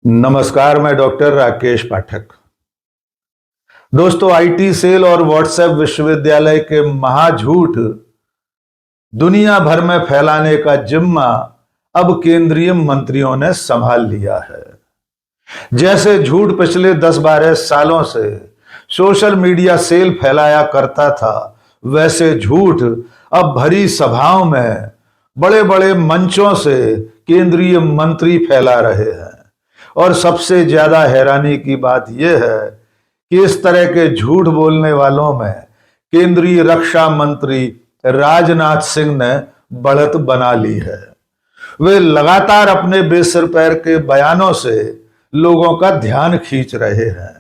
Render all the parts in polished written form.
नमस्कार, मैं डॉक्टर राकेश पाठक। दोस्तों, आईटी सेल और व्हाट्सएप विश्वविद्यालय के महाझूठ दुनिया भर में फैलाने का जिम्मा अब केंद्रीय मंत्रियों ने संभाल लिया है। जैसे झूठ पिछले 10-12 सालों से सोशल मीडिया सेल फैलाया करता था, वैसे झूठ अब भरी सभाओं में बड़े बड़े मंचों से केंद्रीय मंत्री फैला रहे हैं। और सबसे ज्यादा हैरानी की बात यह है कि इस तरह के झूठ बोलने वालों में केंद्रीय रक्षा मंत्री राजनाथ सिंह ने बढ़त बना ली है। वे लगातार अपने बेसिर पैर के बयानों से लोगों का ध्यान खींच रहे हैं।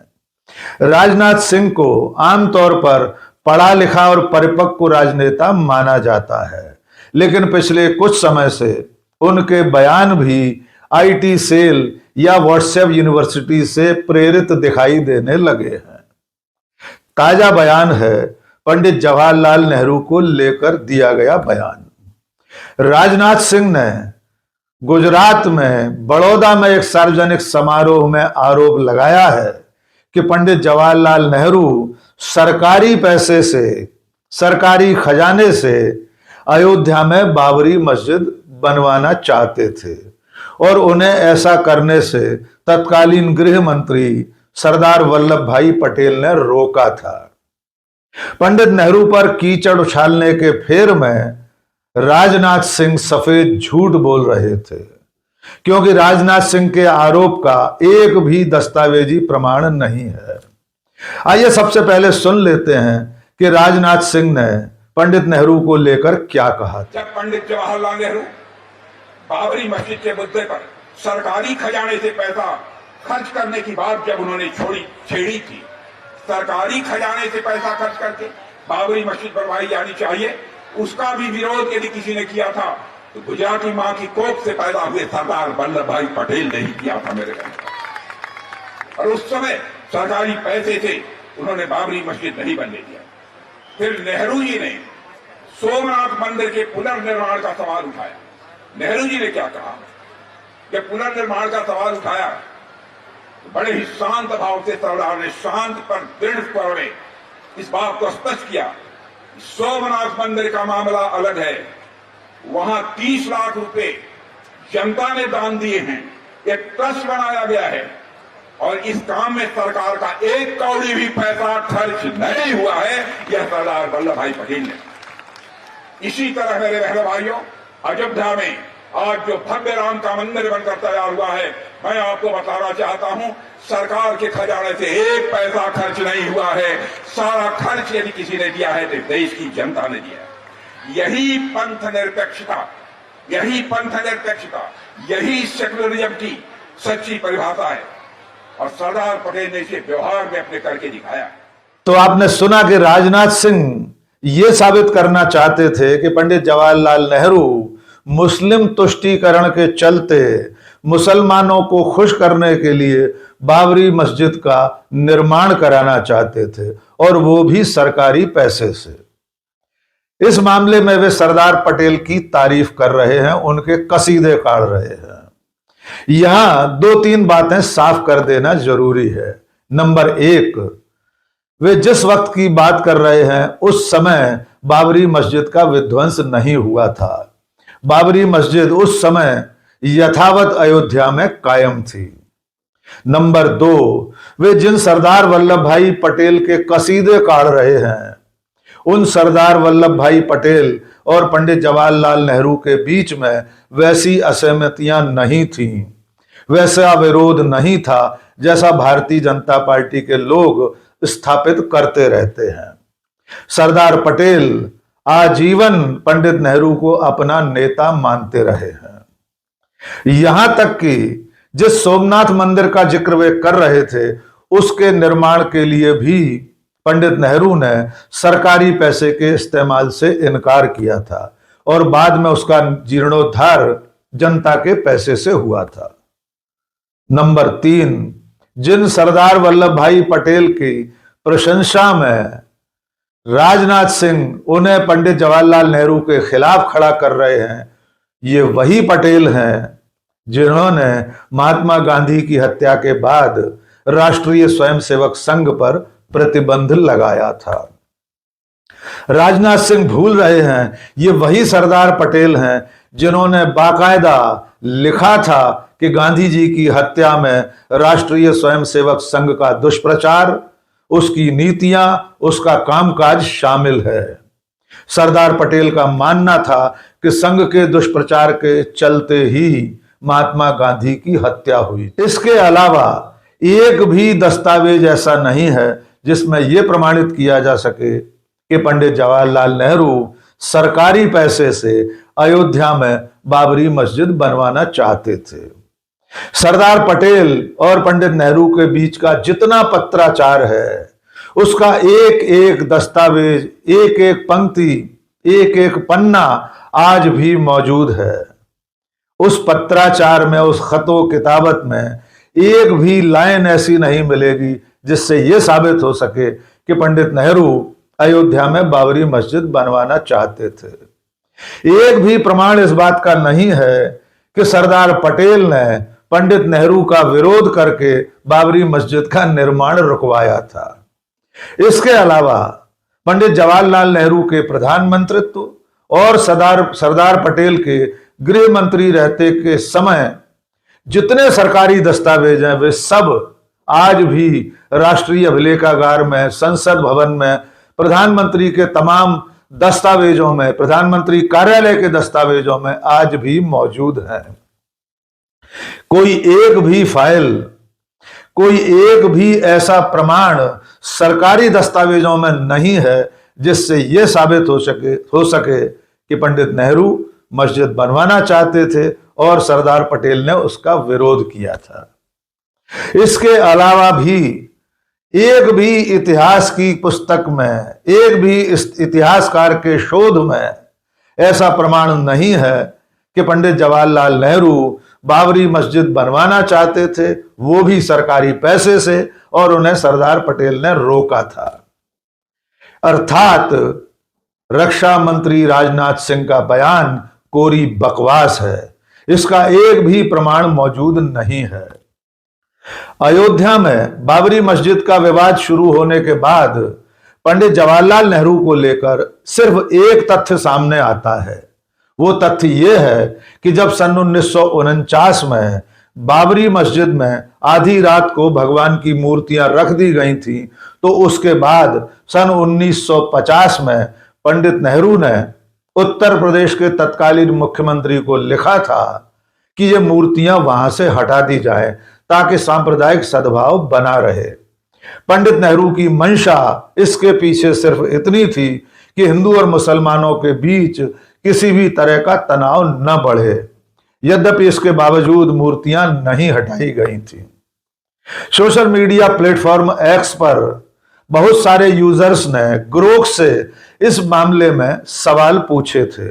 राजनाथ सिंह को आमतौर पर पढ़ा लिखा और परिपक्व राजनेता माना जाता है, लेकिन पिछले कुछ समय से उनके बयान भी आईटी सेल या व्हाट्सएप यूनिवर्सिटी से प्रेरित दिखाई देने लगे हैं। ताजा बयान है पंडित जवाहरलाल नेहरू को लेकर दिया गया बयान। राजनाथ सिंह ने गुजरात में बड़ौदा में एक सार्वजनिक समारोह में आरोप लगाया है कि पंडित जवाहरलाल नेहरू सरकारी पैसे से, सरकारी खजाने से अयोध्या में बाबरी मस्जिद बनवाना चाहते थे और उन्हें ऐसा करने से तत्कालीन गृह मंत्री सरदार वल्लभ भाई पटेल ने रोका था। पंडित नेहरू पर कीचड़ उछालने के फेर में राजनाथ सिंह सफेद झूठ बोल रहे थे, क्योंकि राजनाथ सिंह के आरोप का एक भी दस्तावेजी प्रमाण नहीं है। आइए सबसे पहले सुन लेते हैं कि राजनाथ सिंह ने पंडित नेहरू को लेकर क्या कहा था। जब पंडित जवाहरलाल नेहरू बाबरी मस्जिद के मुद्दे पर सरकारी खजाने से पैसा खर्च करने की बात जब उन्होंने छेड़ी थी, सरकारी खजाने से पैसा खर्च करके बाबरी मस्जिद बनवाई जानी चाहिए, उसका भी विरोध यदि किसी ने किया था तो गुजराती मां की कोख से पैदा हुए सरदार वल्लभ भाई पटेल ने ही किया था मेरे घर। और उस समय सरकारी पैसे से उन्होंने बाबरी मस्जिद नहीं बनने दिया। फिर नेहरू जी ने सोमनाथ मंदिर के पुनर्निर्माण का सवाल उठाया। नेहरू जी ने क्या कहा? जब पुनर्निर्माण का सवाल उठाया तो बड़े ही शांत भाव से सरदार ने शांत पर दृढ़ स्वर में इस बात को स्पष्ट किया, सोमनाथ मंदिर का मामला अलग है, वहां 30 लाख रुपए जनता ने दान दिए हैं, एक ट्रस्ट बनाया गया है और इस काम में सरकार का एक कौड़ी भी पैसा खर्च नहीं हुआ है, यह सरदार वल्लभ भाई पटेल ने। इसी तरह मेरे बहन भाइयों, अयोध्या में आज जो भव्य राम का मंदिर बनकर तैयार हुआ है, मैं आपको बताना चाहता हूं, सरकार के खजाने से एक पैसा खर्च नहीं हुआ है। सारा खर्च यदि किसी ने दिया है तो देश की जनता ने दिया है। यही पंथ निरपेक्षता, यही सेक्युलरिज्म की सच्ची परिभाषा है और सरदार पटेल ने इसे व्यवहार में अपने करके दिखाया। तो आपने सुना कि राजनाथ सिंह ये साबित करना चाहते थे कि पंडित जवाहरलाल नेहरू मुस्लिम तुष्टीकरण के चलते मुसलमानों को खुश करने के लिए बाबरी मस्जिद का निर्माण कराना चाहते थे, और वो भी सरकारी पैसे से। इस मामले में वे सरदार पटेल की तारीफ कर रहे हैं, उनके कसीदे काढ़ रहे हैं। यहां 2-3 बातें साफ कर देना जरूरी है। नंबर 1, वे जिस वक्त की बात कर रहे हैं उस समय बाबरी मस्जिद का विध्वंस नहीं हुआ था। बाबरी मस्जिद उस समय यथावत अयोध्या में कायम थी। नंबर 2, वे जिन सरदार वल्लभ भाई पटेल के कसीदे काढ़ रहे हैं, उन सरदार वल्लभ भाई पटेल और पंडित जवाहरलाल नेहरू के बीच में वैसी असहमतियां नहीं थीं, वैसा विरोध नहीं था जैसा भारतीय जनता पार्टी के लोग स्थापित करते रहते हैं। सरदार पटेल आजीवन पंडित नेहरू को अपना नेता मानते रहे हैं। यहां तक कि जिस सोमनाथ मंदिर का जिक्र वे कर रहे थे, उसके निर्माण के लिए भी पंडित नेहरू ने सरकारी पैसे के इस्तेमाल से इनकार किया था और बाद में उसका जीर्णोद्धार जनता के पैसे से हुआ था। नंबर 3, जिन सरदार वल्लभ भाई पटेल की प्रशंसा में राजनाथ सिंह उन्हें पंडित जवाहरलाल नेहरू के खिलाफ खड़ा कर रहे हैं, ये वही पटेल हैं जिन्होंने महात्मा गांधी की हत्या के बाद राष्ट्रीय स्वयंसेवक संघ पर प्रतिबंध लगाया था। राजनाथ सिंह भूल रहे हैं ये वही सरदार पटेल हैं जिन्होंने बाकायदा लिखा था कि गांधी जी की हत्या में राष्ट्रीय स्वयंसेवक संघ का दुष्प्रचार, उसकी नीतियां, उसका कामकाज शामिल है। सरदार पटेल का मानना था कि संघ के दुष्प्रचार के चलते ही महात्मा गांधी की हत्या हुई। इसके अलावा एक भी दस्तावेज ऐसा नहीं है जिसमें यह प्रमाणित किया जा सके कि पंडित जवाहरलाल नेहरू सरकारी पैसे से अयोध्या में बाबरी मस्जिद बनवाना चाहते थे। सरदार पटेल और पंडित नेहरू के बीच का जितना पत्राचार है, उसका एक एक दस्तावेज, एक एक पंक्ति, एक एक पन्ना आज भी मौजूद है। उस पत्राचार में, उस खतो किताबत में एक भी लाइन ऐसी नहीं मिलेगी जिससे यह साबित हो सके कि पंडित नेहरू अयोध्या में बाबरी मस्जिद बनवाना चाहते थे। एक भी प्रमाण इस बात का नहीं है कि सरदार पटेल ने पंडित नेहरू का विरोध करके बाबरी मस्जिद का निर्माण रुकवाया था। इसके अलावा पंडित जवाहरलाल नेहरू के प्रधानमंत्रित्व और सरदार पटेल के गृह मंत्री रहते के समय जितने सरकारी दस्तावेज हैं वे सब आज भी राष्ट्रीय अभिलेखागार में, संसद भवन में, प्रधानमंत्री के तमाम दस्तावेजों में, प्रधानमंत्री कार्यालय के दस्तावेजों में आज भी मौजूद है। कोई एक भी फाइल, कोई एक भी ऐसा प्रमाण सरकारी दस्तावेजों में नहीं है जिससे यह साबित हो सके कि पंडित नेहरू मस्जिद बनवाना चाहते थे और सरदार पटेल ने उसका विरोध किया था। इसके अलावा भी एक भी इतिहास की पुस्तक में, एक भी इतिहासकार के शोध में ऐसा प्रमाण नहीं है कि पंडित जवाहरलाल नेहरू बाबरी मस्जिद बनवाना चाहते थे, वो भी सरकारी पैसे से, और उन्हें सरदार पटेल ने रोका था। अर्थात रक्षा मंत्री राजनाथ सिंह का बयान कोरी बकवास है, इसका एक भी प्रमाण मौजूद नहीं है। अयोध्या में बाबरी मस्जिद का विवाद शुरू होने के बाद पंडित जवाहरलाल नेहरू को लेकर सिर्फ एक तथ्य सामने आता है। वो तथ्य यह है कि जब सन 1949 में बाबरी मस्जिद में आधी रात को भगवान की मूर्तियां रख दी गई थी, तो उसके बाद सन 1950 में पंडित नेहरू ने उत्तर प्रदेश के तत्कालीन मुख्यमंत्री को लिखा था कि ये मूर्तियां वहां से हटा दी जाएं ताकि सांप्रदायिक सद्भाव बना रहे। पंडित नेहरू की मंशा इसके पीछे सिर्फ इतनी थी कि हिंदू और मुसलमानों के बीच किसी भी तरह का तनाव न बढ़े। यद्यपि इसके बावजूद मूर्तियां नहीं हटाई गई थी। सोशल मीडिया प्लेटफॉर्म एक्स पर बहुत सारे यूजर्स ने ग्रोक से इस मामले में सवाल पूछे थे।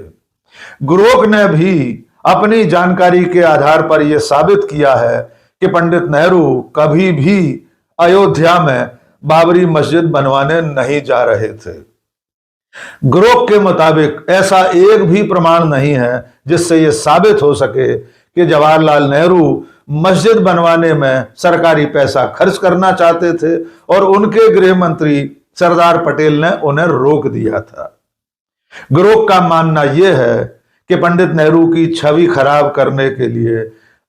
ग्रोक ने भी अपनी जानकारी के आधार पर यह साबित किया है कि पंडित नेहरू कभी भी अयोध्या में बाबरी मस्जिद बनवाने नहीं जा रहे थे। ग्रोक के मुताबिक ऐसा एक भी प्रमाण नहीं है जिससे यह साबित हो सके कि जवाहरलाल नेहरू मस्जिद बनवाने में सरकारी पैसा खर्च करना चाहते थे और उनके गृह मंत्री सरदार पटेल ने उन्हें रोक दिया था। ग्रोक का मानना यह है कि पंडित नेहरू की छवि खराब करने के लिए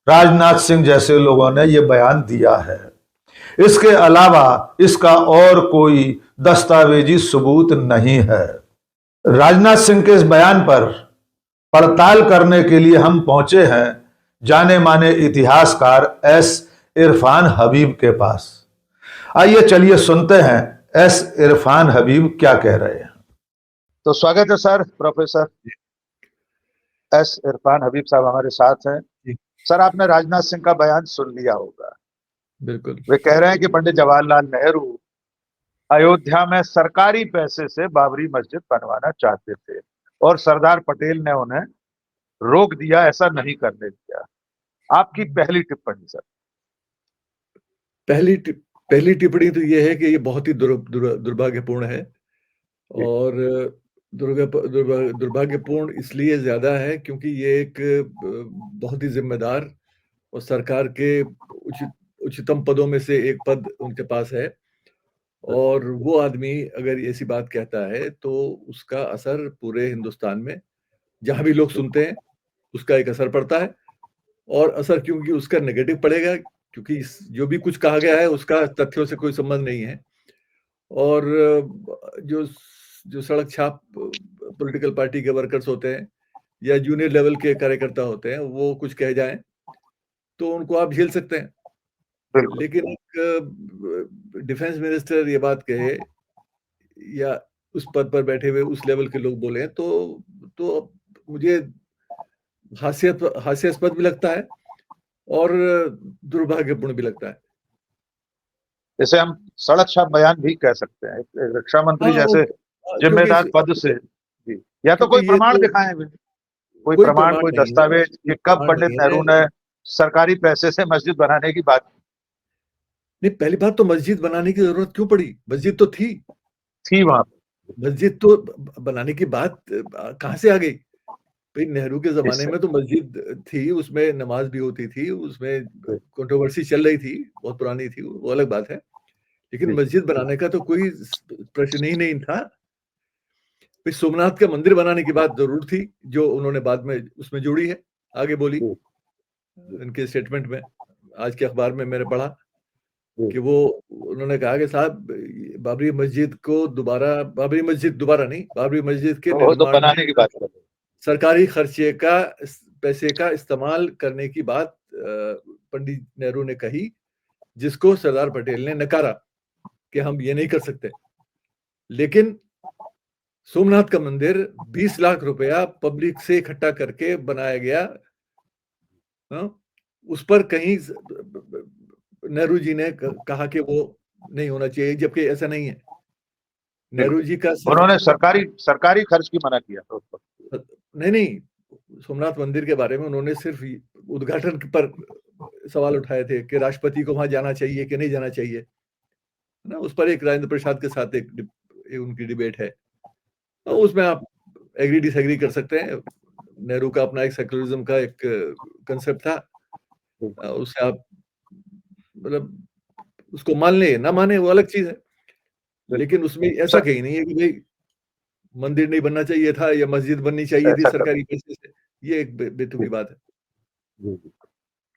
राजनाथ सिंह जैसे लोगों ने यह बयान दिया है। इसके अलावा इसका और कोई दस्तावेजी सबूत नहीं है। राजनाथ सिंह के इस बयान पर पड़ताल करने के लिए हम पहुंचे हैं जाने माने इतिहासकार एस इरफान हबीब के पास। आइए चलिए सुनते हैं एस इरफान हबीब क्या कह रहे हैं। तो स्वागत है sir, professor S Irfan Habib साहब हमारे साथ हैं। सर, आपने राजनाथ सिंह का बयान सुन लिया होगा। बिल्कुल। वे कह रहे हैं कि पंडित जवाहरलाल नेहरू अयोध्या में सरकारी पैसे से बाबरी मस्जिद बनवाना चाहते थे और सरदार पटेल ने उन्हें रोक दिया, ऐसा नहीं करने दिया। आपकी पहली टिप्पणी सर। पहली टिप्पणी तो यह है कि ये बहुत ही दुर्भाग्यपूर्ण है और दुर्भाग्यपूर्ण इसलिए ज्यादा है क्योंकि ये एक बहुत ही जिम्मेदार और सरकार के उच्चतम पदों में से एक पद उनके पास है, और वो आदमी अगर ऐसी बात कहता है तो उसका असर पूरे हिंदुस्तान में जहां भी लोग सुनते हैं उसका एक असर पड़ता है। और असर क्योंकि उसका नेगेटिव पड़ेगा, क्योंकि जो भी कुछ कहा गया है उसका तथ्यों से कोई संबंध नहीं है। और जो जो सड़क छाप पॉलिटिकल पार्टी के वर्कर्स होते हैं या जूनियर लेवल के कार्यकर्ता होते हैं, वो कुछ कह जाएं तो उनको आप झेल सकते हैं। बिल्कुल। लेकिन एक डिफेंस मिनिस्टर ये बात कहे या उस पद पर बैठे हुए उस लेवल के लोग बोले तो मुझे हास्यास्पद भी लगता है और दुर्भाग्यपूर्ण भी लगता है। इसे हम सड़क छाप बयान भी कह सकते हैं। एक रक्षा मंत्री हाँ, जैसे जिम्मेदार पद से जी, या तो कोई क्योंकि ये प्रमाण तो दिखाएं वे, कोई कोई प्रमाण, प्रमाण कोई नहीं है, दस्तावेज कि कब प्रमाण पंडित नहीं नेहरू है। ने सरकारी पैसे से मस्जिद बनाने की बात नहीं, पहली बात तो मस्जिद बनाने की जरूरत क्यों पड़ी? मस्जिद तो थी। थी वहां पे। मस्जिद तो बनाने की बात कहाँ से आ गई? भाई नेहरू के जमाने इससे में तो मस्जिद थी, उसमें नमाज भी होती थी, उसमें कंट्रोवर्सी चल रही थी, बहुत पुरानी थी, वो अलग बात है। लेकिन मस्जिद बनाने का तो कोई प्रश्न ही नहीं था। फिर सोमनाथ का मंदिर बनाने की बात जरूर थी, जो उन्होंने बाद में उसमें जोड़ी है, आगे बोली इनके स्टेटमेंट में। आज के अखबार में मैंने पढ़ा कि वो उन्होंने कहा कि साहब बाबरी मस्जिद दोबारा नहीं, बाबरी मस्जिद के वो तो निर्माण में बनाने की बात कर रहे हैं। सरकारी खर्चे का पैसे का इस्तेमाल करने की बात पंडित नेहरू ने कही, जिसको सरदार पटेल ने नकारा कि हम ये नहीं कर सकते। लेकिन सोमनाथ का मंदिर 20 लाख रुपया पब्लिक से इकट्ठा करके बनाया गया। उस पर कहीं नेहरू जी ने कहा कि वो नहीं होना चाहिए, जबकि ऐसा नहीं है। नेहरू जी का उन्होंने सरकारी खर्च की मना किया था उस पर। नहीं, सोमनाथ मंदिर के बारे में उन्होंने सिर्फ उद्घाटन पर सवाल उठाए थे कि राष्ट्रपति को वहां जाना चाहिए कि नहीं जाना चाहिए, ना। उस पर एक राजेंद्र प्रसाद के साथ एक उनकी डिबेट है, तो उसमें आप एग्री डिसएग्री कर सकते हैं। नेहरू का अपना एक सेकुलरिज्म का एक कंसेप्ट था, उससे आप मतलब उसको मान ले ना माने वो अलग चीज है, लेकिन उसमें ऐसा कहीं नहीं है कि भाई मंदिर नहीं बनना चाहिए था या मस्जिद बननी चाहिए थी सरकारी पैसे से। ये एक बेतुकी बात है।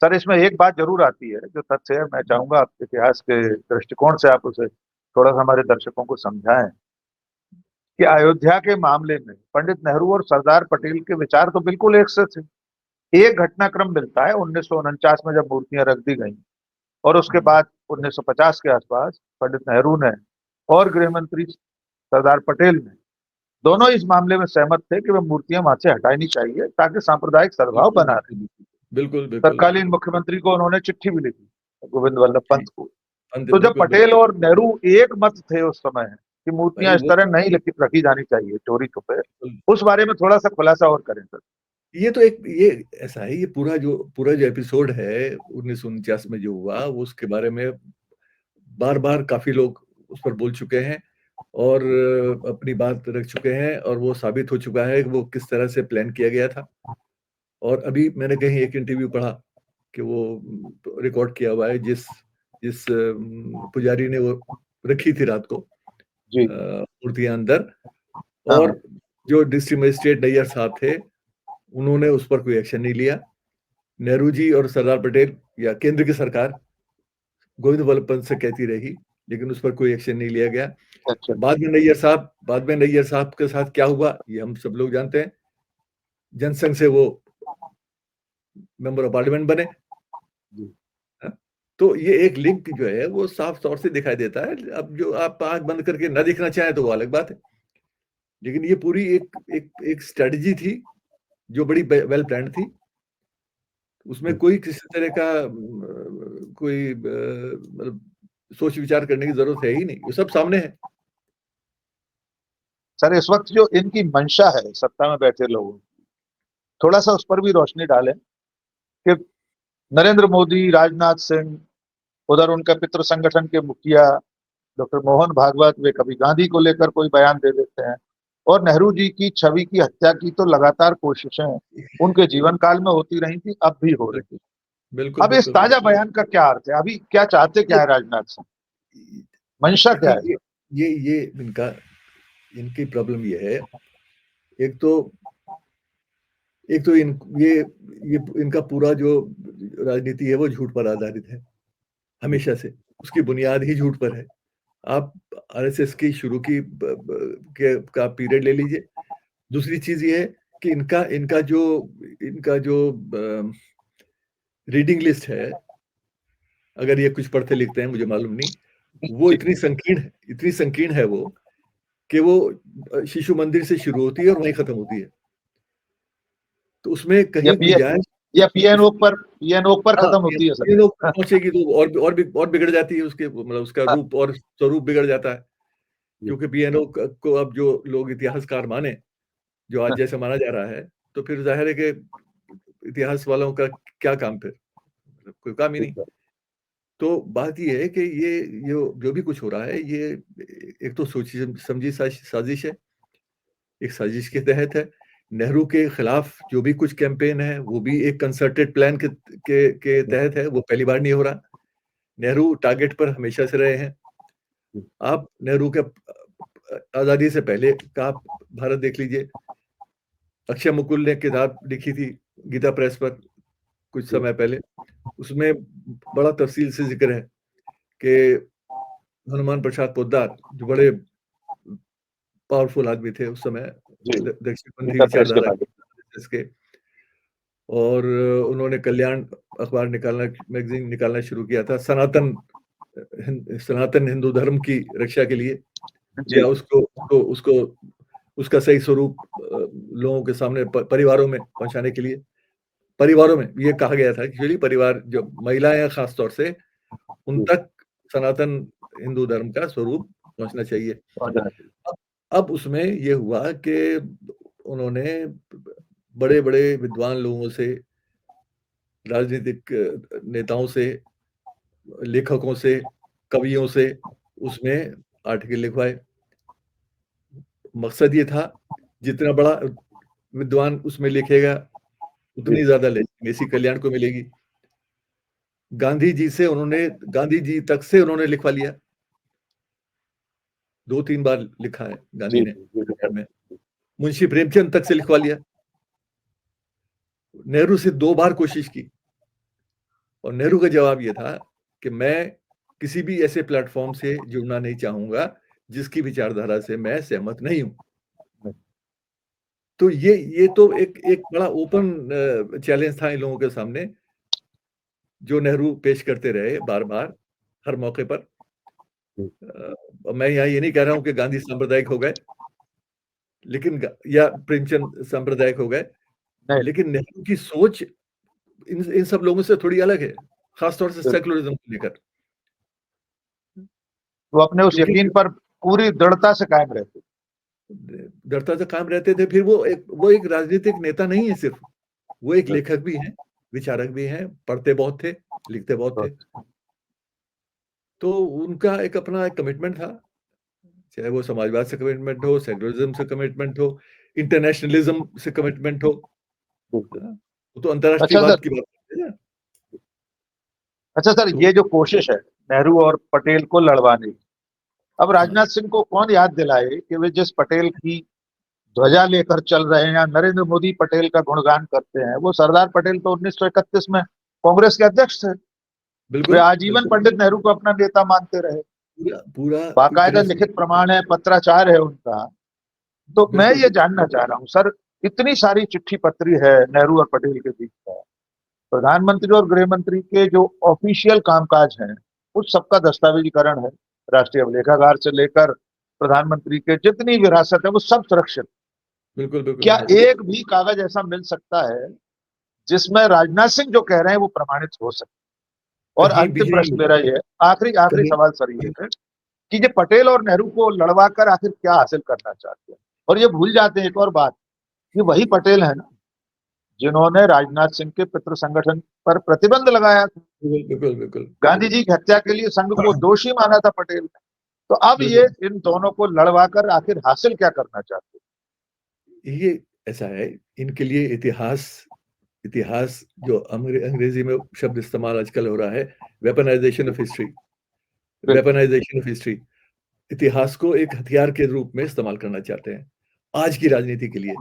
सर, इसमें एक बात जरूर आती है जो तथ्य है, मैं चाहूंगा आप इतिहास के दृष्टिकोण से आप उसे थोड़ा सा हमारे दर्शकों को समझाएं कि अयोध्या के मामले में पंडित नेहरू और सरदार पटेल के विचार तो बिल्कुल एक से थे। एक घटनाक्रम मिलता है 1949 में जब मूर्तियां रख दी गई, और उसके बाद 1950 के आसपास पंडित नेहरू ने और गृह मंत्री सरदार पटेल ने दोनों इस मामले में सहमत थे कि वह मूर्तियां वहां से हटानी चाहिए ताकि सांप्रदायिक सद्भाव बना रहे। बिल्कुल। तत्कालीन मुख्यमंत्री को उन्होंने चिट्ठी भी लिखी, गोविंद वल्लभ पंत को। तो जब बिल्कुल। पटेल और नेहरू एक मत थे उस समय कि मूर्तियां इस वो तरह नहीं रखी जानी चाहिए चोरी छुपे, उस बारे में थोड़ा सा खुलासा और करें सर। ये तो ये ऐसा है, ये पूरा जो एपिसोड है 1949 में जो हुआ, वो उसके बारे में बार बार काफी लोग उस पर बोल चुके हैं और अपनी बात रख चुके हैं, और वो साबित हो चुका है कि वो किस तरह से प्लान किया गया था। और अभी मैंने कहीं एक इंटरव्यू पढ़ा कि वो रिकॉर्ड किया हुआ है, जिस पुजारी ने वो रखी थी रात को मूर्तियां अंदर, और जो डिस्ट्रिक्ट मजिस्ट्रेट नैयर साहब थे, उन्होंने उस पर कोई एक्शन नहीं लिया। नेहरू जी और सरदार पटेल या केंद्र की सरकार गोविंद वल्लभ पंत से कहती रही, लेकिन उस पर कोई एक्शन नहीं लिया गया। बाद में नैयर साहब के साथ क्या हुआ ये हम सब लोग जानते हैं। जनसंघ से वो मेंबर ऑफ पार्लियामेंट बने। तो ये एक लिंक जो है वो साफ तौर से दिखाई देता है। अब जो आप आंख बंद करके ना देखना चाहें तो वो अलग बात है, लेकिन ये पूरी एक स्ट्रेटजी थी जो बड़ी वेल प्लान्ड थी। उसमें कोई किसी तरह का कोई मतलब सोच विचार करने की जरूरत है ही नहीं, वो सब सामने है। सर, इस वक्त जो इनकी मंशा है सत्ता में बैठे लोगों की, थोड़ा सा उस पर भी रोशनी डालें कि नरेंद्र मोदी, राजनाथ सिंह, उधर उनका पितृ संगठन के मुखिया डॉक्टर मोहन भागवत, वे कभी गांधी को लेकर कोई बयान दे देते हैं, और नेहरू जी की छवि की हत्या की तो लगातार कोशिशें उनके जीवन काल में होती रही थी, अब भी हो रही थी। बिल्कुल अब इस बिल्कुल। ताजा बयान का क्या अर्थ है? अभी क्या चाहते क्या है राजनाथ सिंह? मंशा क्या है? ये इनकी प्रॉब्लम ये है, एक तो ये इनका पूरा जो राजनीति है वो झूठ पर आधारित है हमेशा से, उसकी बुनियाद ही झूठ पर है। आप आरएसएस की शुरू की का पीरियड ले लीजिए। दूसरी चीज ये है कि इनका जो रीडिंग लिस्ट है, अगर ये कुछ पढ़ते लिखते हैं मुझे मालूम नहीं, वो इतनी संकीर्ण है वो, कि वो शिशु मंदिर से शुरू होती है और वहीं खत्म होती है। तो उसमें कहीं गुंजाइश या पीएनओ पर खत्म होती है ये सर। लोग पहुंचेगी तो और बिगड़ जाती है, उसके मतलब उसका रूप और स्वरूप बिगड़ जाता है। क्योंकि पीएनओ को अब जो लोग इतिहासकार माने, जो आज जैसे माना जा रहा है, तो फिर जाहिर है कि इतिहास वालों का क्या काम, फिर कोई काम ही नहीं। तो बात ये है कि ये जो भी कुछ हो रहा है, ये एक तो सोची समझी साजिश है, एक साजिश के तहत है। नेहरू के खिलाफ जो भी कुछ कैंपेन है वो भी एक कंसर्टेड प्लान के तहत है, वो पहली बार नहीं हो रहा। नेहरू टारगेट पर हमेशा से रहे हैं। आप नेहरू के आजादी से पहले का भारत देख लीजिए। अक्षय मुकुल ने किताब लिखी थी गीता प्रेस पर कुछ समय पहले, उसमें बड़ा तफसील से जिक्र है कि हनुमान प्रसाद पोद्दार जो बड़े पावरफुल आदमी थे उस समय, दक्षिणपंथी विचारधारा के, और उन्होंने कल्याण अखबार मैगजीन निकालना शुरू किया था सनातन हिंदू धर्म की रक्षा के लिए, या उसको उसका सही स्वरूप लोगों के सामने परिवारों में पहुंचाने के लिए। परिवारों में ये कहा गया था कि परिवार, जो महिलाएं खास तौर से, उन तक सनातन हिंदू धर्म का स्वरूप पहुंचना चाहिए। अब उसमें ये हुआ कि उन्होंने बड़े बड़े विद्वान लोगों से, राजनीतिक नेताओं से, लेखकों से, कवियों से उसमें आर्टिकल लिखवाए। मकसद ये था जितना बड़ा विद्वान उसमें लिखेगा उतनी ज्यादा लेगेसी कल्याण को मिलेगी। गांधी जी तक से उन्होंने लिखवा लिया, 2-3 बार लिखा है गांधी ने में। मुंशी प्रेमचंद तक से लिखवा लिया। नेहरू से 2 बार कोशिश की, और नेहरू का जवाब यह था कि मैं किसी भी ऐसे प्लेटफॉर्म से जुड़ना नहीं चाहूंगा जिसकी विचारधारा से मैं सहमत नहीं हूं। तो ये तो एक बड़ा ओपन चैलेंज था इन लोगों के सामने, जो नेहरू पेश करते रहे बार बार हर मौके पर। मैं यहाँ ये नहीं कह रहा हूं कि गांधी सांप्रदायिक हो गए, लेकिन या प्रेमचंद सांप्रदायिक हो गए, लेकिन नेहरू की सोच इन सब लोगों से थोड़ी अलग है, खासतौर से सेकुलरिज्म को लेकर। वो अपने उस यकीन पर पूरी दृढ़ता से कायम रहते थे। फिर वो एक राजनीतिक नेता नहीं है सिर्फ, वो एक लेखक भी हैं, विचारक भी हैं, पढ़ते बहुत थे, लिखते बहुत थे। तो उनका एक अपना एक कमिटमेंट था, चाहे वो समाजवाद से कमिटमेंट हो, सेकुलरिज्म से कमिटमेंट हो, इंटरनेशनलिज्म से कमिटमेंट हो, वो तो अंतर्राष्ट्रीय बात की बात है ना। अच्छा सर, ये जो कोशिश है नेहरू और पटेल को लड़वाने की, अब राजनाथ सिंह को कौन याद दिलाए कि वे जिस पटेल की ध्वजा लेकर चल रहे हैं, या नरेंद्र मोदी पटेल का गुणगान करते हैं, वो सरदार पटेल तो 1931 में कांग्रेस के अध्यक्ष थे। वे आजीवन पंडित नेहरू को अपना नेता मानते रहे, पूरा बाकायदा लिखित प्रमाण है, पत्राचार है उनका। तो मैं ये जानना चाह रहा हूँ सर, इतनी सारी चिट्ठी पत्री है नेहरू और पटेल के बीच में, प्रधानमंत्री और गृह मंत्री के जो ऑफिशियल कामकाज हैं उस सबका दस्तावेजीकरण है, राष्ट्रीय अभिलेखागार से लेकर प्रधानमंत्री के जितनी विरासत है वो सब सुरक्षित। बिल्कुल। क्या एक भी कागज ऐसा मिल सकता है जिसमें राजनाथ सिंह जो कह रहे हैं वो प्रमाणित हो सके? और अंतिम प्रश्न मेरा ये है, आखिरी सवाल सर ये है कि ये पटेल और नेहरू को लड़वा कर आखिर क्या हासिल करना चाहते हैं? और ये भूल जाते हैं एक और बात, कि वही पटेल है ना जिन्होंने राजनाथ सिंह के पितृ संगठन पर प्रतिबंध लगाया था। बिल्कुल। गांधी जी की हत्या के लिए संघ को दोषी माना था पटेल ने। तो अब ये इन दोनों को लड़वा कर आखिर हासिल क्या करना चाहते हैं? ये ऐसा है, इनके लिए इतिहास इतिहास जो अंग्रेजी में शब्द इस्तेमाल आजकल हो रहा है, weaponisation of history, weaponisation of history, इतिहास को एक हथियार के रूप में इस्तेमाल करना चाहते हैं आज की राजनीति के लिए।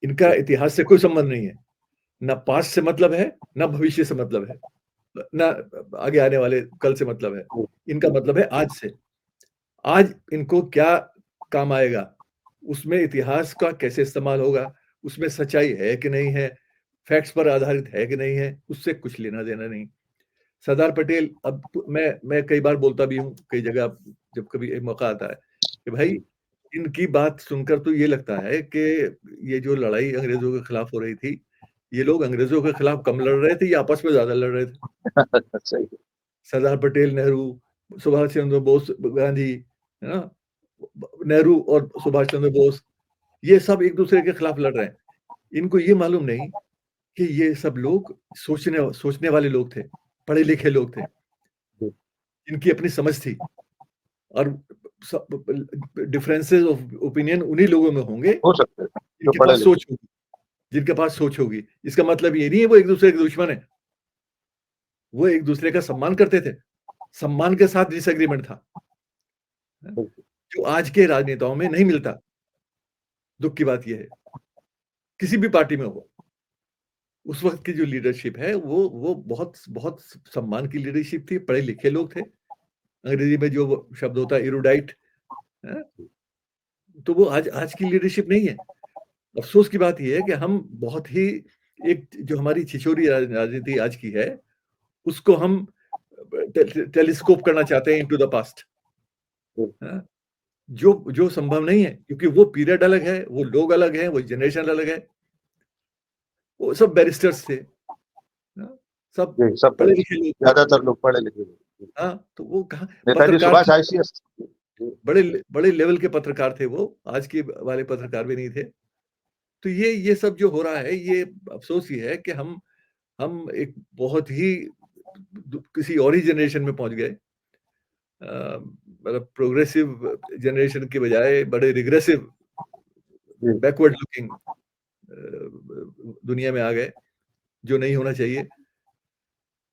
इनका इतिहास से कोई संबंध नहीं है, ना पास्ट से मतलब है, ना भविष्य से मतलब है, ना आगे आने वाले कल से मतलब है। इनका मतलब है आज से। आज इनको क्या काम आएगा, उसमें इतिहास का कैसे इस्तेमाल होगा, उसमें सच्चाई है कि नहीं है, फैक्ट्स पर आधारित है कि नहीं है, उससे कुछ लेना देना नहीं। सरदार पटेल, अब मैं कई बार बोलता भी हूँ, कई जगह जब कभी एक मौका आता है कि भाई इनकी बात सुनकर तो ये लगता है कि ये जो लड़ाई अंग्रेजों के खिलाफ हो रही थी, ये लोग अंग्रेजों के खिलाफ कम लड़ रहे थे या आपस में ज्यादा लड़ रहे थे। सही है। सरदार पटेल, नेहरू, सुभाष चंद्र बोस, गांधी, है ना, नेहरू और सुभाष चंद्र बोस, ये सब एक दूसरे के खिलाफ लड़ रहे हैं। इनको ये मालूम नहीं कि ये सब लोग सोचने वाले लोग थे, पढ़े लिखे लोग थे, इनकी अपनी समझ थी, और डिफरेंसेस ऑफ ओपिनियन उन्हीं लोगों में होंगे हो सकते हैं जो जिनके पढ़े पास लिखे। सोच होगी, जिनके पास सोच होगी। इसका मतलब ये नहीं है वो एक दूसरे के दुश्मन है, वो एक दूसरे का सम्मान करते थे, सम्मान के साथ डिसएग्रीमेंट था, जो आज के राजनेताओं में नहीं मिलता। दुख की बात यह है, किसी भी पार्टी में हो, उस वक्त की जो लीडरशिप है वो बहुत बहुत सम्मान की लीडरशिप थी, पढ़े लिखे लोग थे, अंग्रेजी में जो वो शब्द होता है इरूडाइट, तो वो आज की लीडरशिप नहीं है। अफसोस की बात यह है कि हम बहुत ही एक जो हमारी छिछोरी राजनीति आज की है, उसको हम टेलीस्कोप करना चाहते हैं इनटू द पास्ट, जो जो संभव नहीं है, क्योंकि वो पीरियड अलग है, वो लोग अलग हैं, वो जनरेशन अलग है। वो सब बैरिस्टर्स थे, सब जी, सब पढ़े लिखे लोग थे। ज्यादातर लोग पढ़े लिखे लोग। हाँ, तो वो कहाँ नेताजी पत्रकार सुभाष थे, आईसीएस। बड़े बड़े लेवल के पत्रकार थे वो, आज के वाले पत्रकार भी नहीं थे। तो ये सब जो हो रहा है, ये अफसोस ये है कि हम एक बहुत ही किसी और ही जनरेशन में पहुंच गए, मतलब प्रोग्रेसिव जनरेशन के बजाय बड़े रिग्रेसिव, बैकवर्ड लुकिंग दुनिया में आ गए, जो नहीं होना चाहिए।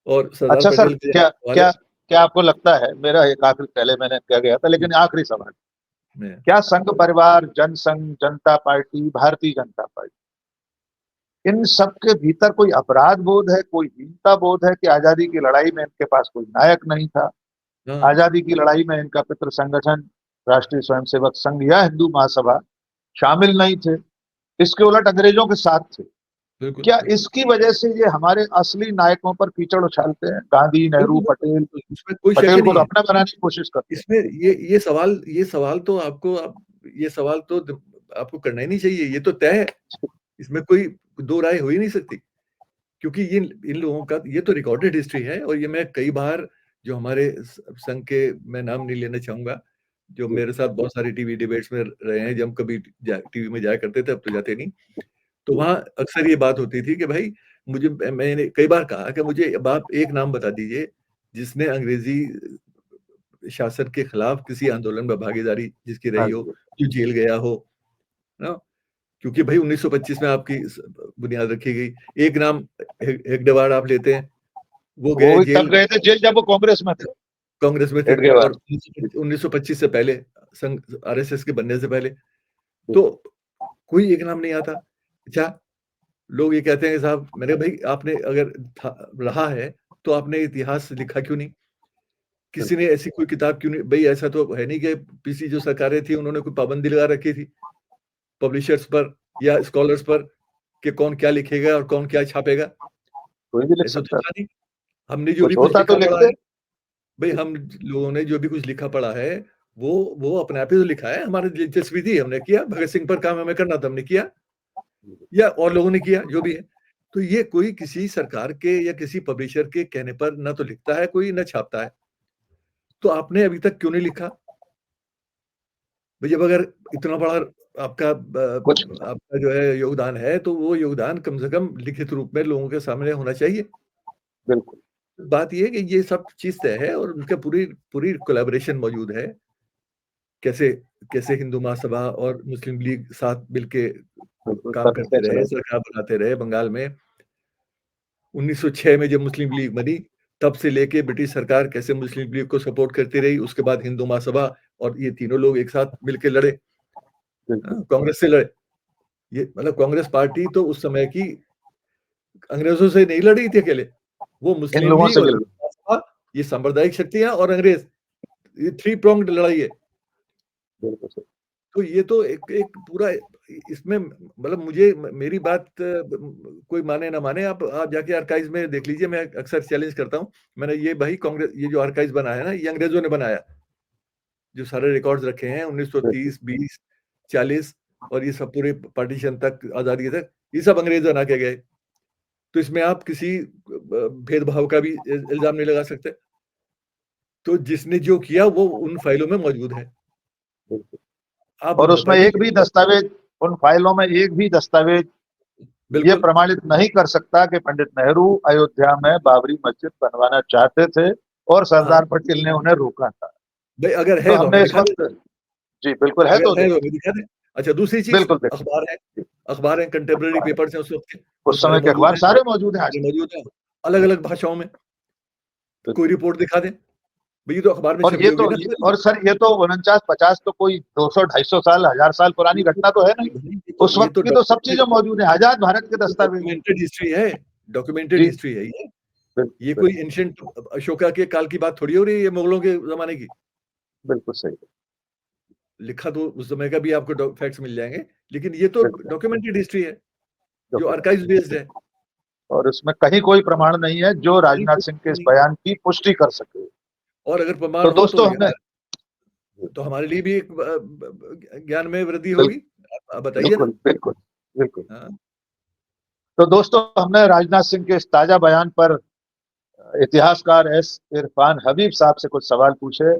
और सरदार अच्छा सर, पटेल के क्या हवाले क्या क्या आपको लगता है, मेरा एक आखिरी, पहले मैंने क्या गया था लेकिन आखिरी सवाल, में क्या संघ परिवार, जनसंघ, जनता पार्टी, भारतीय जनता पार्टी, इन सब के भीतर कोई अपराध बोध है, कोई हीनता बोध है कि आजादी की लड़ाई में इनके पास कोई नायक नहीं था, हाँ, आजादी की लड़ाई में इनका पितृ संगठन राष्ट्रीय स्वयंसेवक संघ या हिंदू महासभा शामिल नहीं थे, इसके उलट अंग्रेजों के साथ थे? बिल्कुल क्या इसकी वजह से ये हमारे असली नायकों पर कीचड़ उछालते हैं? गांधी, नेहरू, बिल्कुल, पटेल, उसमें कोई शक पटेल ही को नहीं तो है। अपना बनाने की कोशिश करते हैं। इसमें ये सवाल तो ये सवाल तो आपको करना ही नहीं चाहिए, ये तो तय है, इसमें कोई दो राय हो ही नहीं सकती, क्योंकि ये इन लोगों का ये तो रिकॉर्डेड हिस्ट्री है। और ये मैं कई बार, जो हमारे संघ के, मैं नाम नहीं लेना चाहूंगा, जो मेरे साथ बहुत सारी टीवी डिबेट्स में रहे हैं, जब हम कभी टीवी में जाया करते थे, अब तो जाते नहीं, तो वहां अक्सर ये बात होती थी कि भाई मैंने कई बार कहा कि मुझे अब आप एक नाम बता दीजिए जिसने अंग्रेजी शासन के खिलाफ किसी आंदोलन में भागीदारी जिसकी हाँ रही हो, जी, जो जेल गया हो ना, क्योंकि भाई 1925 में आपकी बुनियाद रखी गई। एक नाम हेगडेवार आप लेते हैं, वो वो गए भी तब जेल गए थे जेल जब वो कांग्रेस में थे। कांग्रेस में थे, हेडगेवार। और 1925 से पहले, संघ आरएसएस के बनने से पहले, तो कोई एक नाम नहीं आता। अच्छा, लोग ये कहते हैं कि साहब, मैंने भाई आपने अगर रहा है तो आपने इतिहास लिखा क्यों नहीं? किसी ने ऐसी कोई किताब क्यों नहीं? भाई ऐसा तो है नहीं कि पीछली जो सरकारें थी उन्होंने कोई पाबंदी लगा रखी थी पब्लिशर्स पर या स्कॉलर्स पर कि कौन क्या लिखेगा और कौन क्या छापेगा। कोई भी लिख ऐसा तो सकता था था, नहीं। हमने जो भी कुछ कुछ होता तो लिखा पढ़ा लिखते। है, भाई हम लोगों ने जो भी कुछ लिखा पढ़ा है, वो अपने आप ही तो लिखा है। हमारी दिलचस्पी थी, हमने किया। भगत सिंह पर काम हमें करना था, हमने किया, या और लोगों ने किया, जो भी है। तो ये कोई किसी सरकार के या किसी पब्लिशर के कहने पर ना तो लिखता है कोई, ना छापता है। तो आपने अभी तक क्यों नहीं लिखा? भाई जब अगर इतना बड़ा आपका कुछ आपका जो है योगदान है, तो वो योगदान कम से कम लिखित रूप में लोगों के सामने होना चाहिए। बिल्कुल। बात ये है कि ये सब चीज तय है और उनका पूरी पूरी कोलैबोरेशन मौजूद है। कैसे कैसे हिंदू महासभा और मुस्लिम लीग साथ मिलके बिल्कुल काम करते करते रहे, चले। सरकार बनाते रहे बंगाल में, 1906 में जब मुस्लिम लीग बनी, तब से लेके ब्रिटिश सरकार कैसे मुस्लिम लीग को सपोर्ट करती रही, उसके बाद हिंदू महासभा और ये तीनों लोग एक साथ मिलके लड़े, कांग्रेस से लड़े। ये मतलब कांग्रेस पार्टी तो उस समय की अंग्रेजों से नहीं लड़ी थी अकेले, वो मुस्लिम लोगों लीग से और मिल महासभा, ये सांप्रदायिक शक्तियां और अंग्रेज, ये 3 pronged लड़ाई है। बिल्कुल सही। तो ये तो एक पूरा इसमें मतलब मुझे मेरी बात कोई माने ना माने, आप जाके आर्काइव्स में देख लीजिए। मैं अक्सर चैलेंज करता हूँ, मैंने ये भाई कांग्रेस ये जो आर्काइव्स बनाया है ना, ये अंग्रेजों ने बनाया, जो सारे रिकॉर्ड्स रखे हैं 1930, 20, 40 और ये सब पूरे पार्टीशन तक, आजादी तक, ये सब अंग्रेज बना के गए। तो इसमें आप किसी भेदभाव का भी इल्जाम नहीं लगा सकते। तो जिसने जो किया वो उन फाइलों में मौजूद है। आप और उसमें बताइए। एक भी दस्तावेज, उन फाइलों में एक भी दस्तावेज ये बिल्कुल प्रमाणित नहीं कर सकता कि पंडित नेहरू अयोध्या में बाबरी मस्जिद बनवाना चाहते थे और सरदार हाँ पटेल ने उन्हें रोका था। भाई, अगर तो है तो हमें हमने इस दिखा दे, वक्त, जी बिल्कुल है, तो अगर है तो हमें दिखा दे। अच्छा, दूसरी चीज, बिल्कुल देखिए, अखबार है, कंटेम्प्रेरी पेपर्स हैं उस वक्त के, वो उस सारे समय के मौजूद अखबार हैं, सारे मौजूद हैं आज मौजूद हैं अलग अलग भाषाओं में। तक। कोई रिपोर्ट दिखा दे भाई, ये तो अखबार में और छपी ये होगी तो ना। और सर ये तो 49-50 तो कोई 200-250 साल, 1000 साल पुरानी घटना तो है नहीं। उस ये वक्त तो की तो सब चीजें मौजूद है, आजाद भारत के दस्तावेज। डॉक्यूमेंटेड हिस्ट्री है, डॉक्यूमेंटेड जी हिस्ट्री है ये। बिल्कुल ये कोई एंशिएंट अशोका के काल की बात थोड़ी हो रही है, ये मुगलों के जमाने की। बिल्कुल सही। लिखा तो उस समय का भी आपको फैक्ट्स मिल जाएंगे, लेकिन ये तो बिल्कुल डॉक्यूमेंटेड हिस्ट्री है जो डॉक्यूमेंट, आर्काइव्स बेस्ड है। और उसमें कहीं कोई प्रमाण नहीं है जो राजनाथ सिंह के इस बयान की पुष्टि कर सके। और अगर प्रमाण तो हो तो दोस्तों हमने, यार, तो हमारे लिए भी एक ज्ञान में वृद्धि बिल्कुल होगी। आप बताइए ना। बिल्कुल बिल्कुल बिल्कुल। हाँ तो दोस्तों हमने राजनाथ सिंह के इस ताजा बयान पर इतिहासकार एस इरफान हबीब साहब से कुछ सवाल पूछे।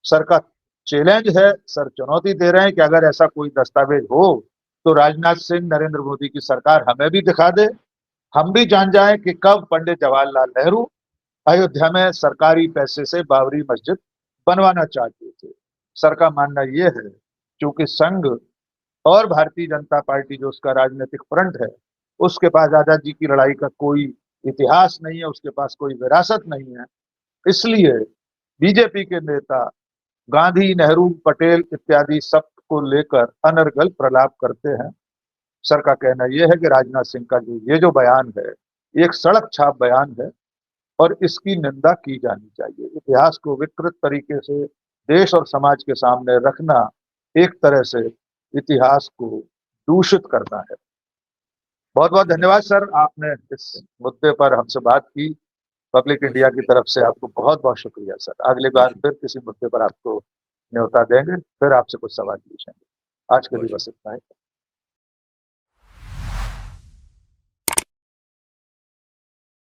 सर का चैलेंज है, सर चुनौती दे रहे हैं कि अगर ऐसा कोई दस्तावेज हो तो राजनाथ सिंह, नरेंद्र मोदी की सरकार हमें भी दिखा दे, हम भी जान जाएं कि कब पंडित जवाहरलाल नेहरू अयोध्या में सरकारी पैसे से बाबरी मस्जिद बनवाना चाहते थे। सर का मानना यह है, क्योंकि संघ और भारतीय जनता पार्टी जो उसका राजनीतिक फ्रंट है, उसके पास आजादी की लड़ाई का कोई इतिहास नहीं है, उसके पास कोई विरासत नहीं है, इसलिए बीजेपी के नेता गांधी, नेहरू, पटेल इत्यादि सब को लेकर अनर्गल प्रलाप करते हैं। सर का कहना यह है कि राजनाथ सिंह का जो बयान है, एक सड़क छाप बयान है और इसकी निंदा की जानी चाहिए। इतिहास को विकृत तरीके से देश और समाज के सामने रखना एक तरह से इतिहास को दूषित करना है। बहुत बहुत धन्यवाद सर, आपने इस मुद्दे पर हमसे बात की। पब्लिक इंडिया की तरफ से आपको बहुत बहुत शुक्रिया सर। अगली बार फिर किसी मुद्दे पर आपको न्योता देंगे, फिर आपसे कुछ सवाल पूछेंगे। आज के लिए बस इतना ही।